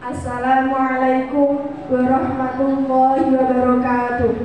Assalamualaikum warahmatullahi wabarakatuh.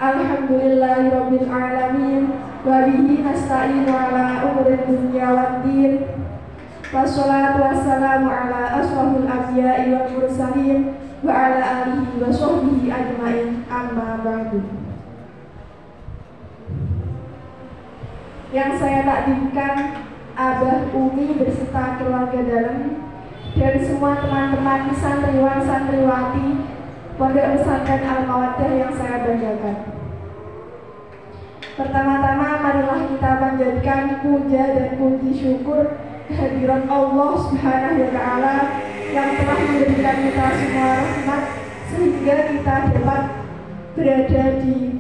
Alhamdulillahirabbil alamin wa bihi nasta'inu ala umuri dunya waddin. Wassalatu wassalamu ala ashrafil anbiya'i wal mursalin wa ala alihi wa sahbihi ajmain, amma ba'du. Yang saya takdimkan Abah, Umi beserta keluarga dalam dan semua teman-teman santriwan santriwati Pondok Pesantren Al-Mawaddah yang saya banggakan. Pertama-tama marilah kita panjatkan puja dan puji syukur kehadiran Allah Subhanahu wa taala yang telah memberikan kita semua rahmat sehingga kita dapat berada di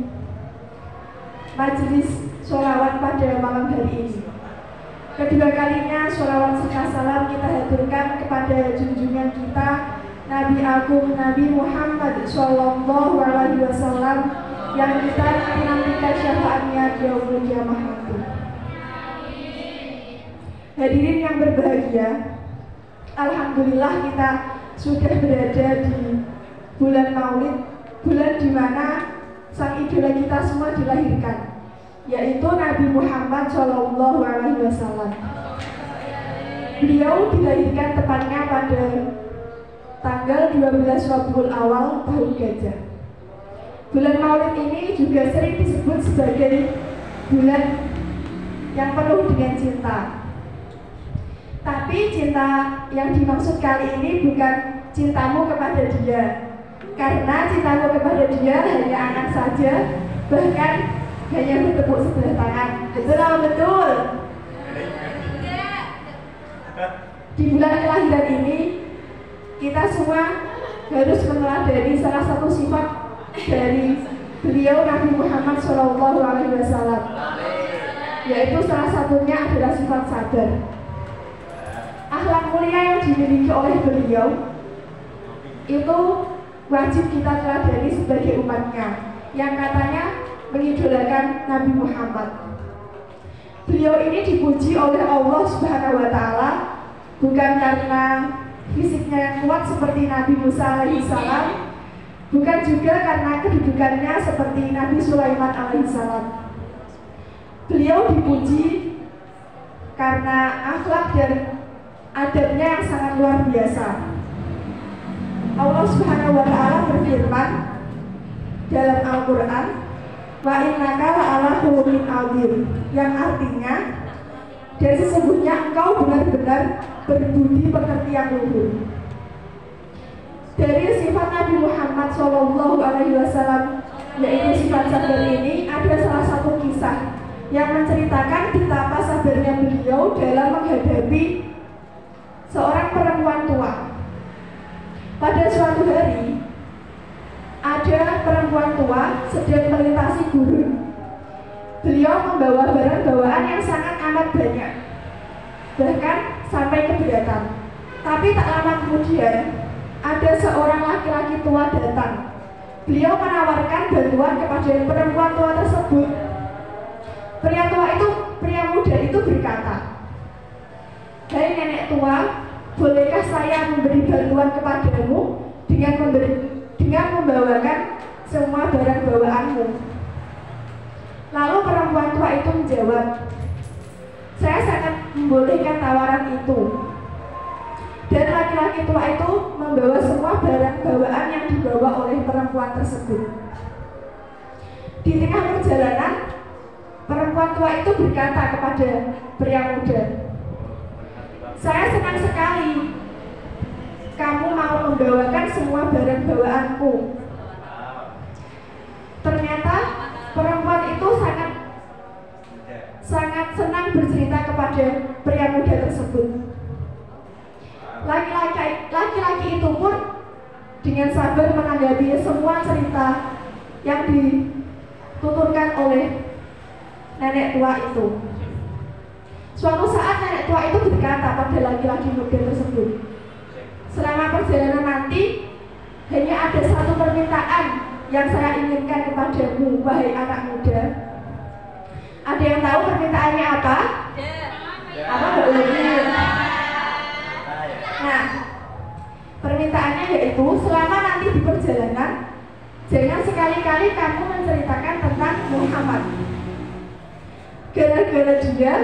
majelis sholawat pada malam hari ini. Kedua kalinya sholawat serta salam kita haturkan kepada junjungan kita Nabi Agung Nabi Muhammad Sallallahu Alaihi Wasallam yang kita nantikan syafaatnya di yaumul kiamah nanti. Hadirin yang berbahagia, alhamdulillah kita sudah berada di bulan Maulid, bulan di mana sang idola kita semua dilahirkan, yaitu Nabi Muhammad Shallallahu Alaihi Wasallam. Beliau dilahirkan tepatnya pada tanggal 12 Rabiul Awal tahun Gajah. Bulan Maulid ini juga sering disebut sebagai bulan yang penuh dengan cinta. Tapi cinta yang dimaksud kali ini bukan cintamu kepada dia, karena cintamu kepada dia hanya anak saja, bahkan hanya bertepuk sebelah tangan. Betul atau betul? Di bulan kelahiran ini kita semua harus meneladani salah satu sifat dari beliau Nabi Muhammad Shallallahu Alaihi Wasallam, yaitu salah satunya adalah sifat sabar. Akhlak mulia yang dimiliki oleh beliau itu wajib kita teladani sebagai umatnya yang katanya mengidolakan Nabi Muhammad. Beliau ini dipuji oleh Allah Subhanahu wa taala bukan karena fisiknya yang kuat seperti Nabi Musa alaihissalam, bukan juga karena kedudukannya seperti Nabi Sulaiman alaihissalam. Beliau dipuji karena akhlak dan adabnya yang sangat luar biasa. Allah Subhanahu wa taala berfirman dalam Al-Qur'an, wa innaka la'ala khuluqin 'adzim, yang artinya dan sesungguhnya engkau benar-benar berbudi pekerti yang luhur. Dari sifat Nabi Muhammad Shallallahu Alaihi Wasallam, yaitu sifat sabar ini, ada salah satu kisah yang menceritakan betapa sabarnya beliau dalam menghadapi seorang perempuan tua. Pada suatu hari, ada perempuan tua sedang melintasi gurun. Beliau membawa barang bawaan yang sangat amat banyak, bahkan sampai keberatan. Tapi tak lama kemudian, ada seorang laki-laki tua datang. Beliau menawarkan bantuan kepada perempuan tua tersebut. Pria muda itu berkata, "Hai nenek tua, bolehkah saya memberi bantuan kepadamu dengan membawakan semua barang bawaanmu?" Lalu perempuan tua itu menjawab, "Saya sangat membolehkan tawaran itu." Dan laki-laki tua itu membawa semua barang bawaan yang dibawa oleh perempuan tersebut. Di tengah perjalanan, perempuan tua itu berkata kepada pria muda, "Saya senang sekali kamu mau membawakan semua barang bawaanku." Ternyata perempuan itu sangat senang bercerita kepada pria muda tersebut. Laki-laki itu pun dengan sabar menanggapi semua cerita yang dituturkan oleh nenek tua itu. Suatu saat nenek tua itu berkata pada laki-laki muda tersebut, "Selama perjalanan nanti hanya ada satu permintaan yang saya inginkan kepadamu, wahai anak muda." Ada yang tahu permintaannya apa? Apa Mbak Uli? Jangan sekali-kali kamu menceritakan tentang Muhammad. Gara-gara dia,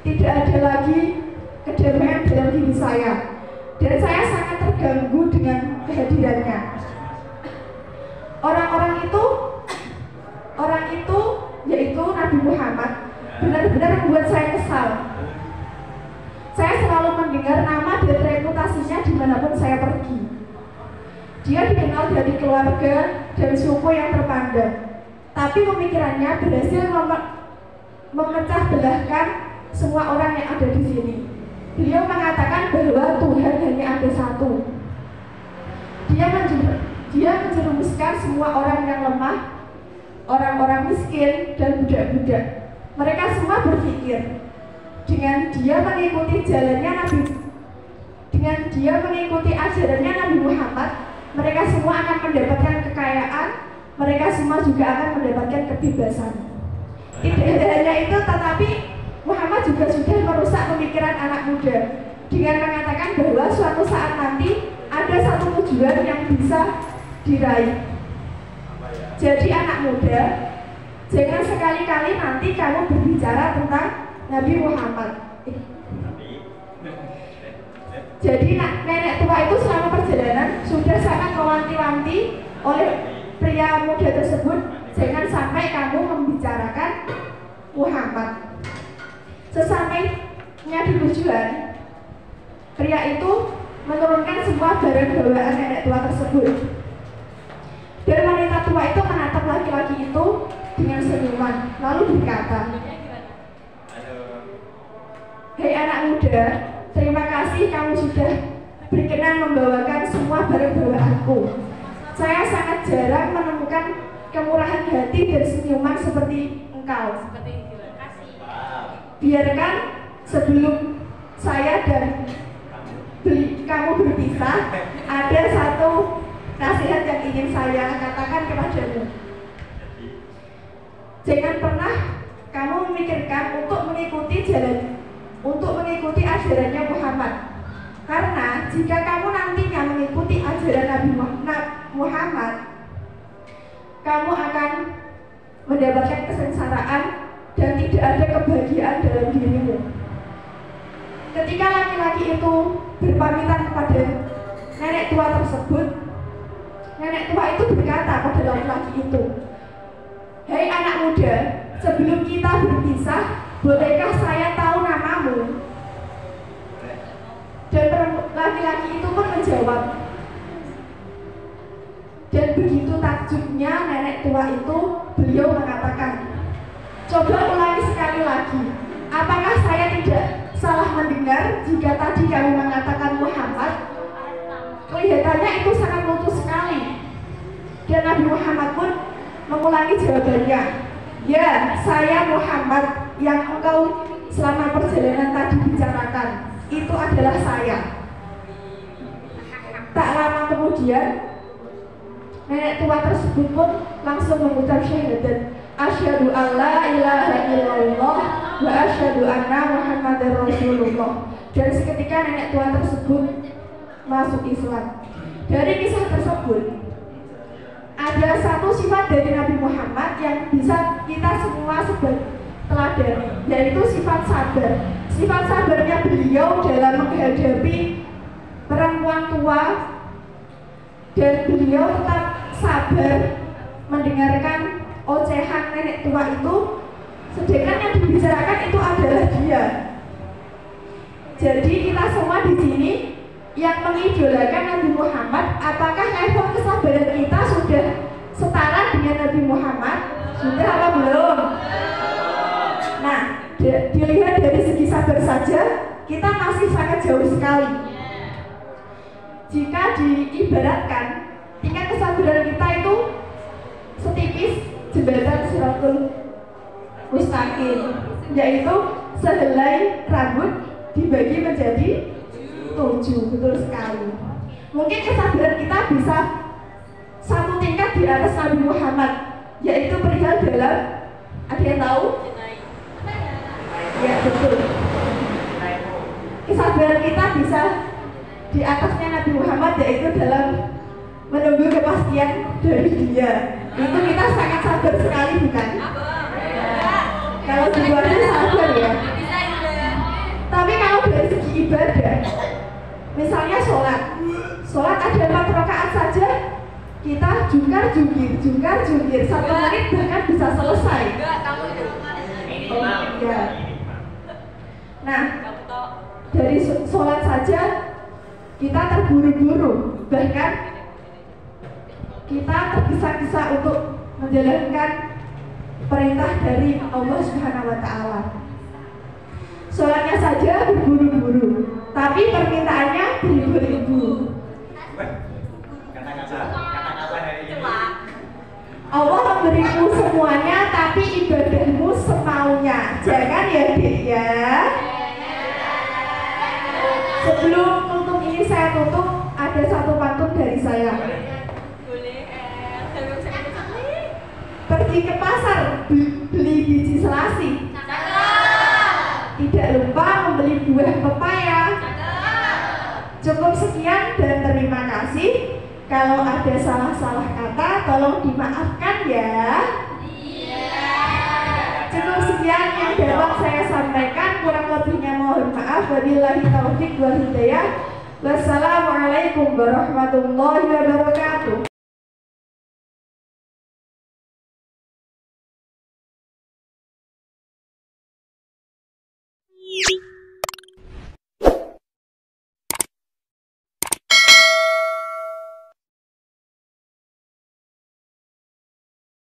tidak ada lagi kedamaian dalam diri saya, dan saya sangat terganggu dengan kehadirannya. Orang itu yaitu Nabi Muhammad benar-benar membuat saya kesal. Saya selalu mendengar nama dan reputasinya dimanapun saya pergi. Dia dikenal dari keluarga dan suku yang terpandang, tapi pemikirannya berhasil memecah belahkan semua orang yang ada di sini. Beliau mengatakan bahwa Tuhan hanya ada satu. Dia menjerumuskan semua orang yang lemah, orang-orang miskin, dan budak-budak. Mereka semua berpikir dengan dia mengikuti ajarannya Nabi Muhammad, mereka semua akan mendapatkan kekayaan, mereka semua juga akan mendapatkan kebebasan. Tidak hanya itu, tetapi Muhammad juga sudah merusak pemikiran anak muda dengan mengatakan bahwa suatu saat nanti ada satu tujuan yang bisa diraih. Jadi anak muda, jangan sekali-kali nanti kamu berbicara tentang Nabi Muhammad. Jadi nenek tua itu selama perjalanan sudah sangat mewanti-wanti oleh pria muda tersebut, jangan sampai kamu membicarakan Muhammad. Sesampainya di tujuan, pria itu menurunkan semua barang bawaan nenek tua tersebut. Dan wanita tua itu menatap laki-laki itu dengan senyuman, lalu berkata, "Hei anak muda, terima kasih kamu sudah berkenan membawakan semua barang bawaanku. Saya sangat jarang menemukan kemurahan hati dan senyuman seperti engkau. Biarkan sebelum saya dan kamu berpisah, ada satu nasihat yang ingin saya katakan kepadamu. Jangan pernah kamu memikirkan untuk mengikuti ajarannya Muhammad. Karena jika kamu nantinya mengikuti ajaran Nabi Muhammad, kamu akan mendapatkan kesengsaraan dan tidak ada kebahagiaan dalam dirimu." Ketika laki-laki itu berpamitan kepada nenek tua tersebut, nenek tua itu berkata pada laki-laki itu, "Hei anak muda, sebelum kita berpisah, bolehkah saya tahu namamu?" Dan laki-laki itu pun menjawab. Dan begitu takjubnya nenek tua itu, beliau mengatakan, "Coba ulangi sekali lagi. Apakah saya tidak salah mendengar jika tadi kamu mengatakan Muhammad?" Kelihatannya itu sangat lucu sekali. Dan Nabi Muhammad pun mengulangi jawabannya, "Ya, saya Muhammad yang engkau selama perjalanan tadi bicarakan. Itu adalah saya." Tak lama kemudian, nenek tua tersebut pun langsung mengucap syahadat, "Asyhadu alla ilaha illallah wa asyhadu anna Muhammadar Rasulullah." Dan seketika nenek tua tersebut masuk Islam. Dari kisah tersebut, ada satu sifat dari Nabi Muhammad yang bisa kita semua teladani, yaitu sifat sabar. Sifat sabarnya beliau dalam menghadapi perempuan tua, dan beliau tetap sabar mendengarkan ocehan nenek tua itu, sedangkan yang dibicarakan itu adalah dia. Jadi kita semua di sini yang mengidolakan Nabi Muhammad, apakah level kesabaran kita sudah setara dengan Nabi Muhammad? Sudah apa belum? Nah, dilihat dari segi sabar saja, kita masih sangat jauh sekali. Jika diibaratkan, tingkat kesabaran kita itu setipis jembatan Shiratul Mustaqim, yaitu sehelai rambut dibagi menjadi 7. Betul sekali. Mungkin kesabaran kita bisa satu tingkat di atas Nabi Muhammad, yaitu perihal dalam, ada yang tahu? Ya, betul. Kesabaran kita bisa di atasnya Nabi Muhammad, yaitu dalam menunggu kepastian dari dia. Itu kita sangat sabar sekali, bukan? Kalau sebuahnya sabar ya. Tapi kalau dari segi ibadah, misalnya sholat ada 4 rakaat saja, kita jungkar-jungkir 1 menit bahkan bisa selesai. Ya. Nah, dari sholat saja kita terburu-buru, bahkan kita tergesa-gesa untuk menjalankan perintah dari Allah Subhanahu wa Ta'ala. Sholatnya saja berburu-buru, tapi permintaannya beribu-ribu. Kata-kata dari ini. Allah memberimu semuanya, tapi ibadahmu semaunya. Jangan ya, Dik ya. Sebelum tutup ini saya tutup, ada satu pantun dari saya. Pergi ke pasar, beli biji selasi. Tidak lupa membeli buah pepaya. Cukup sekian dan terima kasih. Kalau ada salah-salah kata, tolong dimaafkan ya. Cukup sekian yang dapat saya sampaikan. Kurang lebihnya mohon maaf. Wabillahi taufiq wal hidayah. Wassalamualaikum warahmatullahi wabarakatuh.